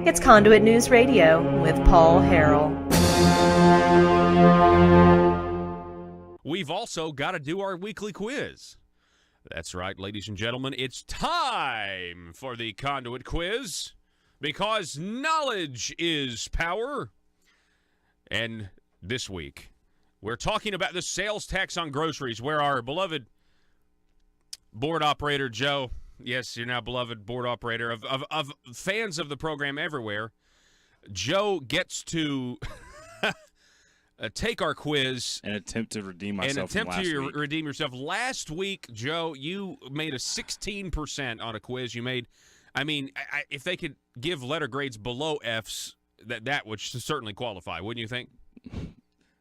It's Conduit News Radio with Paul Harrell. We've also got to do our weekly quiz. That's right, ladies and gentlemen. It's time for the Conduit quiz because knowledge is power. And this week, we're talking about the sales tax on groceries, where our beloved board operator, Joe, yes, you're now beloved board operator of fans of the program everywhere, Joe gets to take our quiz and attempt to redeem myself from last week. Redeem yourself. Last week, Joe, you made a 16% on a quiz. You made, if they could give letter grades below Fs, that would certainly qualify, wouldn't you think?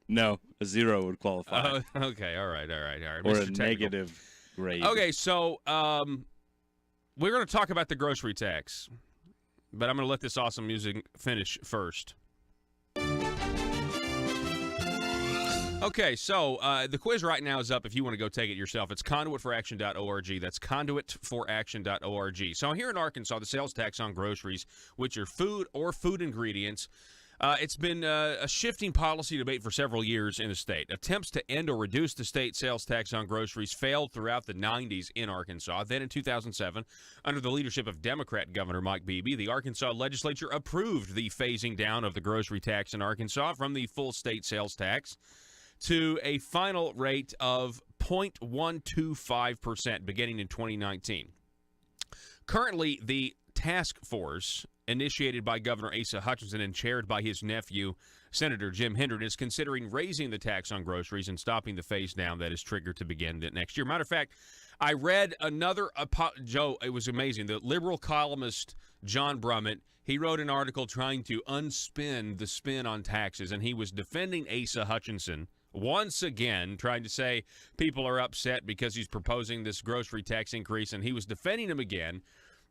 No, a 0 would qualify. Okay, all right. Or Mr. a negative grade. Okay, so we're going to talk about the grocery tax, but I'm going to let this awesome music finish first. Okay, so the quiz right now is up if you want to go take it yourself. It's conduitforaction.org. That's conduitforaction.org. So here in Arkansas, the sales tax on groceries, which are food or food ingredients, it's been a shifting policy debate for several years in the state. Attempts to end or reduce the state sales tax on groceries failed throughout the 90s in Arkansas. Then in 2007, under the leadership of Democrat Governor Mike Beebe, the Arkansas legislature approved the phasing down of the grocery tax in Arkansas from the full state sales tax to a final rate of 0.125% beginning in 2019. Currently, the task force initiated by Governor Asa Hutchinson and chaired by his nephew, Senator Jim Hendren, is considering raising the tax on groceries and stopping the phase down that is triggered to begin next year. Matter of fact, I read another, Joe, it was amazing. The liberal columnist John Brummett, he wrote an article trying to unspin the spin on taxes, and he was defending Asa Hutchinson once again, trying to say people are upset because he's proposing this grocery tax increase, and he was defending him again.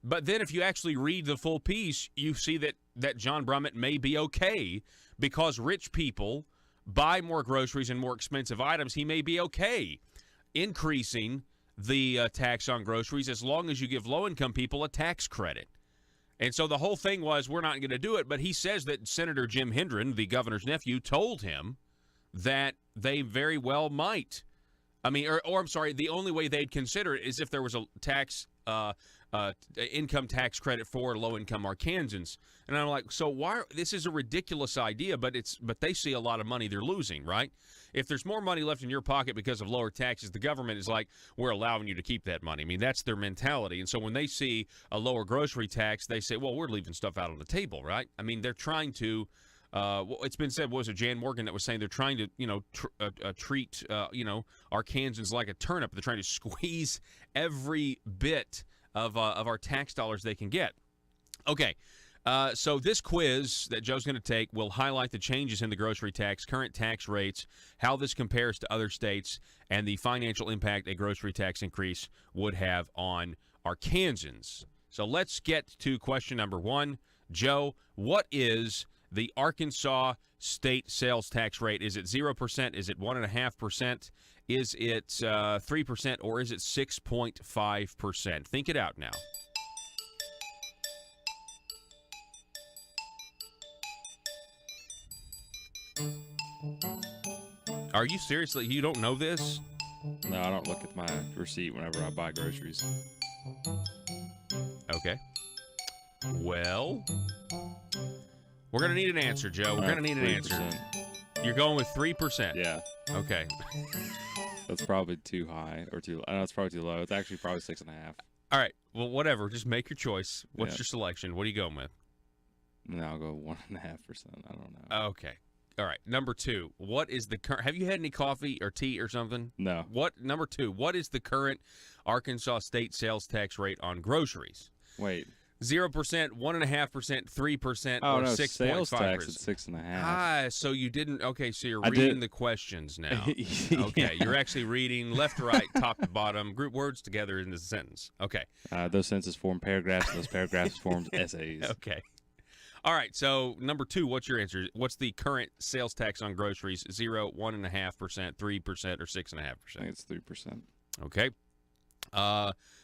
But then if you actually read the full piece, you see that John Brummett may be okay because rich people buy more groceries and more expensive items. He may be okay increasing the tax on groceries as long as you give low-income people a tax credit. And so the whole thing was, we're not going to do it, but he says that Senator Jim Hendren, the governor's nephew, told him that they very well might. The only way they'd consider it is if there was a tax income tax credit for low-income Arkansans. And I'm like, so why? This is a ridiculous idea, but they see a lot of money they're losing, right? If there's more money left in your pocket because of lower taxes, the government is like, we're allowing you to keep that money. I mean, that's their mentality. And so when they see a lower grocery tax, they say, well, we're leaving stuff out on the table, right? I mean, they're trying to. It's been said, was it Jan Morgan that was saying they're trying to, treat, Arkansans like a turnip. They're trying to squeeze every bit of our tax dollars they can get. Okay, so this quiz that Joe's going to take will highlight the changes in the grocery tax, current tax rates, how this compares to other states, and the financial impact a grocery tax increase would have on Arkansans. So let's get to question number one. Joe, what is the Arkansas state sales tax rate? Is it 0%? Is it 1.5%? Is it 3%? Or is it 6.5%? Think it out now. Are you seriously? You don't know this? No, I don't look at my receipt whenever I buy groceries. Okay. Well, we're going to need an answer, Joe. We're going to need an 3%. answer. You're going with 3%? Yeah. Okay. That's probably too high or too low. I know it's probably too low. It's actually probably 6.5. All right. Well, whatever. Just make your choice. What's Yeah. your selection? What are you going with? No, I'll go 1.5%. I don't know. Okay. All right. Number two. What is the current? Have you had any coffee or tea or something? No. Number two. What is the current Arkansas state sales tax rate on groceries? Wait. 0%, 1.5%, 3%, Oh, or no, 6.5%. sales tax is 6.5. So you didn't. Okay, so you're I reading did. the questions now. Yeah. Okay, you're actually reading left to right, top to bottom, group words together in the sentence. Okay. Those sentences form paragraphs, and those paragraphs form essays. Okay. All right, so number two, what's your answer? What's the current sales tax on groceries? 0, 1.5%, 3%, or 6.5%? I think it's 3%. Okay.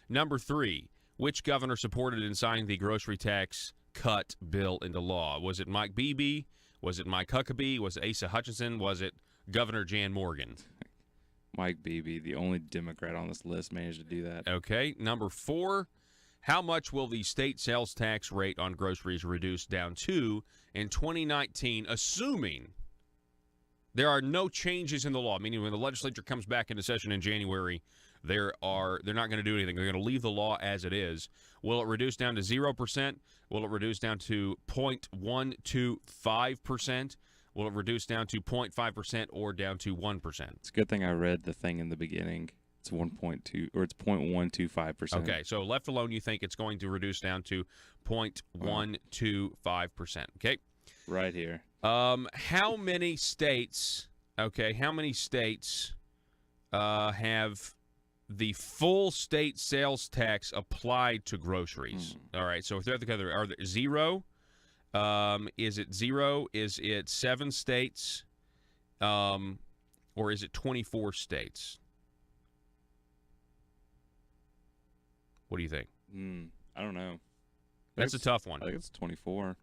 Number three, which governor supported and signed the grocery tax cut bill into law? Was it Mike Beebe? Was it Mike Huckabee? Was it Asa Hutchinson? Was it Governor Jan Morgan? Mike Beebe, the only Democrat on this list, managed to do that. Okay. Number 4, how much will the state sales tax rate on groceries reduce down to in 2019, assuming there are no changes in the law, meaning when the legislature comes back into session in January, they're not going to do anything. They're going to leave the law as it is. Will it reduce down to 0%? Will it reduce down to 0.125%? Will it reduce down to 0.5% or down to 1%? It's a good thing I read the thing in the beginning. It's 1.2 or it's 0.125%. Okay, so left alone, you think it's going to reduce down to 0.125%. Okay, right here. How many states? Okay, how many states have the full state sales tax applied to groceries? All right, so if they're together, are there 0? Is it 0? Is it 7 states? Or is it 24 states? What do you think? I don't know. That's a tough one. I think it's 24.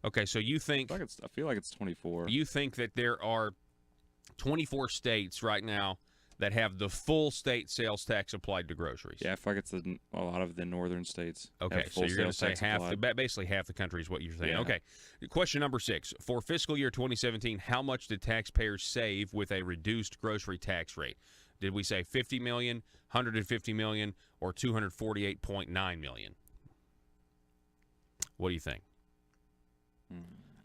Okay, so you think I feel like it's 24. You think that there are 24 states right now that have the full state sales tax applied to groceries? Yeah, I feel like it's a lot of the northern states. Okay, so you're going to say basically half the country is what you're saying. Yeah. Okay, question number 6. For fiscal year 2017, how much did taxpayers save with a reduced grocery tax rate? Did we say 50 million, 150 million, or 248.9 million? What do you think?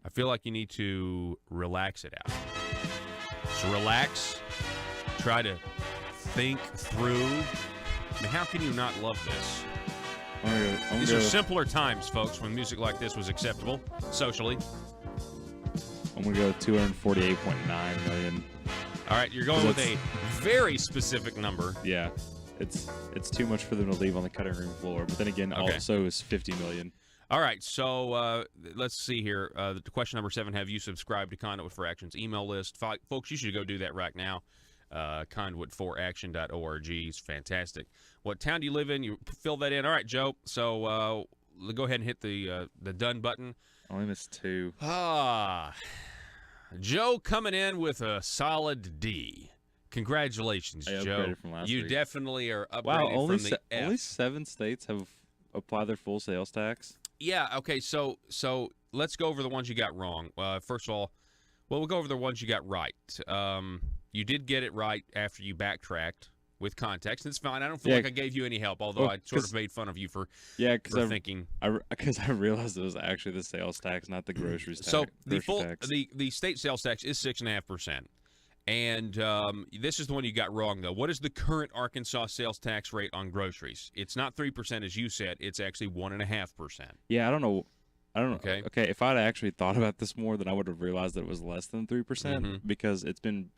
I feel like you need to relax it out. So relax. Try to think through. I mean, how can you not love this? These are simpler times, folks, when music like this was acceptable socially. I'm going to go 248.9 million. All right, you're going with a very specific number. Yeah, it's too much for them to leave on the cutting room floor. But then again, also is 50 million. All right, so let's see here. Question number 7, have you subscribed to Conduit for Action's email list? Folks, you should go do that right now. Conduit4action.org is fantastic. What town do you live in? You fill that in. All right, Joe. So go ahead and hit the done button. I only missed 2. Joe coming in with a solid D. Congratulations, Joe. From last you week. Definitely are upgraded from the F. Only 7 states have applied their full sales tax. Yeah. Okay. So let's go over the ones you got wrong. First of all, we'll go over the ones you got right. You did get it right after you backtracked with context. It's fine. I don't feel like I gave you any help, although I sort of made fun of you for thinking. Because I realized it was actually the sales tax, not the groceries tax. So the state sales tax is 6.5%. And this is the one you got wrong, though. What is the current Arkansas sales tax rate on groceries? It's not 3%, as you said. It's actually 1.5%. Yeah, I don't know. Okay. Okay, if I'd actually thought about this more, then I would have realized that it was less than 3% because it's been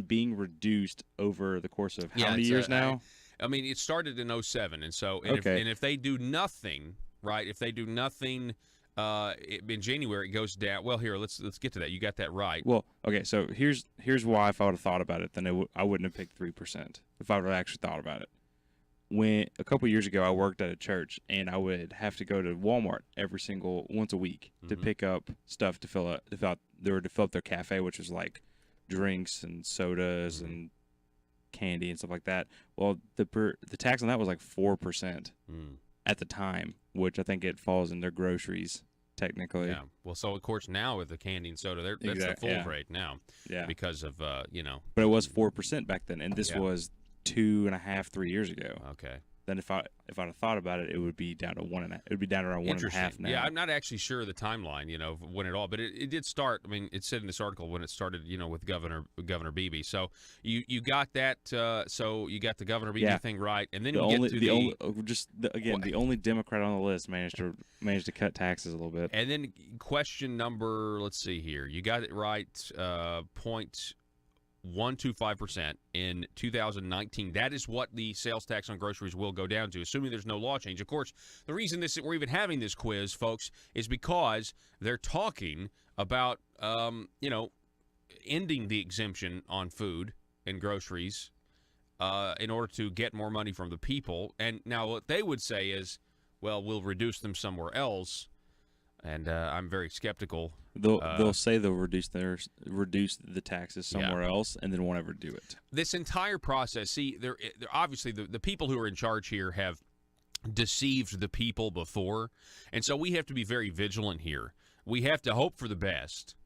being reduced over the course of how many years now? I mean, it started in 07, and so if they do nothing, right? If they do nothing. In January, it goes down. Well, here, let's get to that. You got that right. Well, okay, so here's why if I would have thought about it, then I wouldn't have picked 3% if I would have actually thought about it. When a couple years ago, I worked at a church, and I would have to go to Walmart once a week to pick up stuff to fill up their cafe, which was like drinks and sodas and candy and stuff like that. Well, the tax on that was like 4% at the time, which I think it falls in their groceries. Technically, yeah. Well, so of course now with the candy and soda, that's the full rate now. Yeah, because of But it was 4% back then, and this was 2.5, 3 years ago. Okay. Then if I'd have thought about it, it would be down to 1.5. It would be down around 1.5 now. Yeah, I'm not actually sure of the timeline, of when it all, but it did start. I mean, it said in this article when it started, with Governor Beebe. So you got that. So you got the Governor Beebe thing right, and then the only Democrat on the list managed to cut taxes a little bit. And then question number, let's see here, you got it right. 0.125% in 2019. That is what the sales tax on groceries will go down to, assuming there's no law change. Of course, the reason we're even having this quiz, folks, is because they're talking about, ending the exemption on food and groceries in order to get more money from the people. And now what they would say is, well, we'll reduce them somewhere else, and I'm very skeptical. They'll say they'll reduce the taxes somewhere else, and then won't ever do it. This entire process, see, they're obviously the people who are in charge here have deceived the people before, and so we have to be very vigilant here. We have to hope for the best,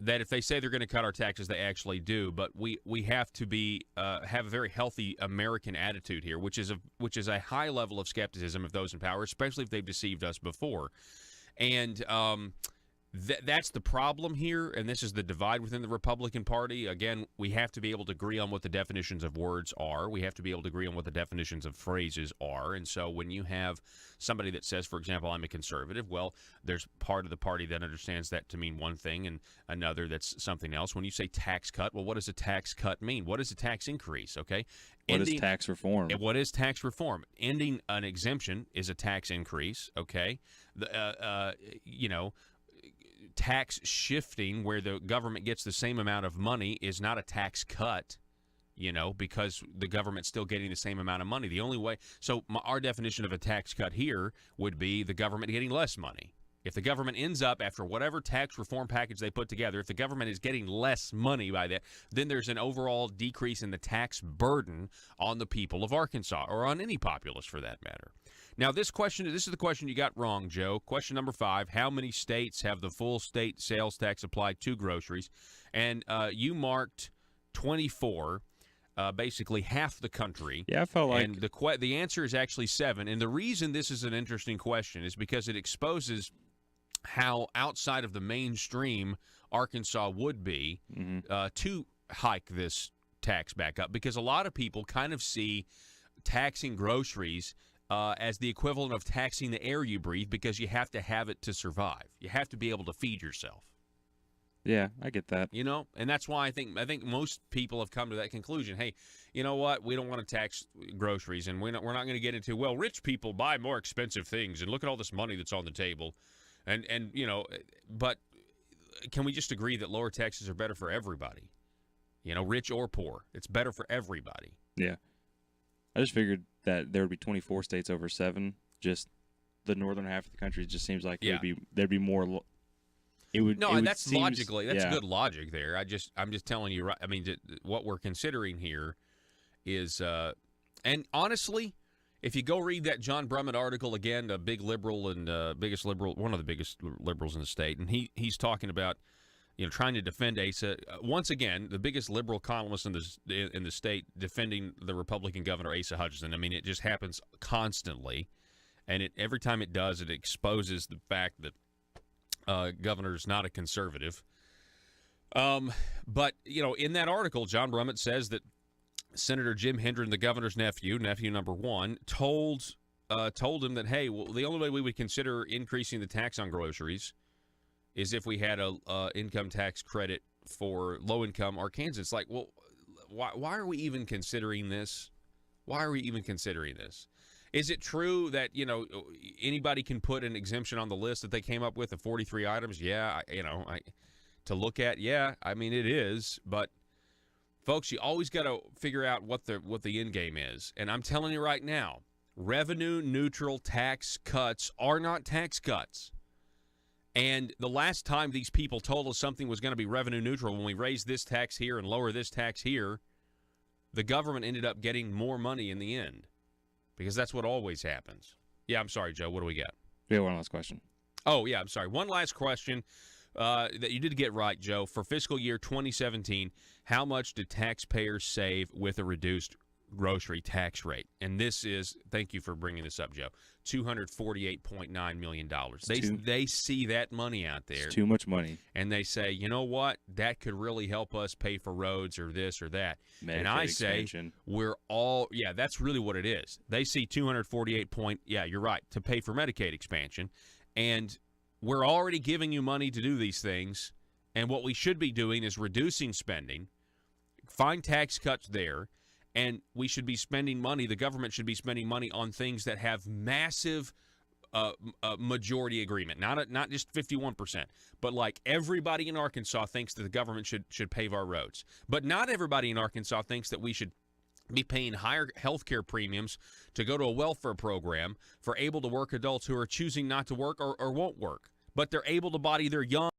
that if they say they're going to cut our taxes, they actually do. But we have to be have a very healthy American attitude here, which is a high level of skepticism of those in power, especially if they've deceived us before. And that's the problem here, and this is the divide within the Republican Party. Again, we have to be able to agree on what the definitions of words are. We have to be able to agree on what the definitions of phrases are. And so when you have somebody that says, for example, I'm a conservative, well, there's part of the party that understands that to mean one thing and another that's something else. When you say tax cut, well, what does a tax cut mean? What is a tax increase, okay? What is tax reform? What is tax reform? Ending an exemption is a tax increase, okay? Tax shifting, where the government gets the same amount of money, is not a tax cut, because the government's still getting the same amount of money. The only way, our definition of a tax cut here would be the government getting less money. If the government ends up, after whatever tax reform package they put together, if the government is getting less money by that, then there's an overall decrease in the tax burden on the people of Arkansas, or on any populace for that matter. Now, this is the question you got wrong, Joe. Question number 5, how many states have the full state sales tax applied to groceries? And you marked 24, basically half the country. Yeah, I felt like... And the answer is actually 7. And the reason this is an interesting question is because it exposes how outside of the mainstream Arkansas would be to hike this tax back up. Because a lot of people kind of see taxing groceries as the equivalent of taxing the air you breathe, because you have to have it to survive. You have to be able to feed yourself. Yeah, I get that. And that's why I think most people have come to that conclusion. Hey, you know what? We don't want to tax groceries, and we're not going to get into, well, rich people buy more expensive things, and look at all this money that's on the table. And but can we just agree that lower taxes are better for everybody? Rich or poor. It's better for everybody. Yeah. I just figured that there would be 24 states over 7. Just the northern half of the country just seems like there'd be more. That's logically. That's good logic there. I'm just telling you. Right. I mean, what we're considering here is, and honestly, if you go read that John Brummett article again, a big liberal and one of the biggest liberals in the state, and he's talking about, trying to defend Asa. Once again, the biggest liberal columnist in the state defending the Republican governor, Asa Hutchinson. I mean, it just happens constantly, and every time it does, it exposes the fact that governor's not a conservative. But, in that article, John Brummett says that Senator Jim Hendren, the governor's nephew number 1, told him that, hey, well, the only way we would consider increasing the tax on groceries is if we had a income tax credit for low-income Arkansans. It's like, well, why are we even considering this? Why are we even considering this? Is it true that, anybody can put an exemption on the list that they came up with of 43 items? Yeah, to look at, yeah, I mean, it is. But, folks, you always got to figure out what the end game is. And I'm telling you right now, revenue-neutral tax cuts are not tax cuts. And the last time these people told us something was going to be revenue neutral, when we raise this tax here and lower this tax here, the government ended up getting more money in the end, because that's what always happens. Yeah, I'm sorry, Joe. What do we got? We have one last question. Oh, yeah, I'm sorry. One last question that you did get right, Joe. For fiscal year 2017, how much did taxpayers save with a reduced grocery tax rate? And this is, thank you for bringing this up, Joe, $248.9 million. They see that money out there. It's too much money. And they say, you know what? That could really help us pay for roads or this or that. Medicaid and I say, expansion. That's really what it is. They see you're right, to pay for Medicaid expansion. And we're already giving you money to do these things. And what we should be doing is reducing spending, find tax cuts there, and we should be spending money, the government should be spending money on things that have massive majority agreement, not just 51%, but like everybody in Arkansas thinks that the government should pave our roads. But not everybody in Arkansas thinks that we should be paying higher health care premiums to go to a welfare program for able-to-work adults who are choosing not to work or won't work. But they're able to body, they're young.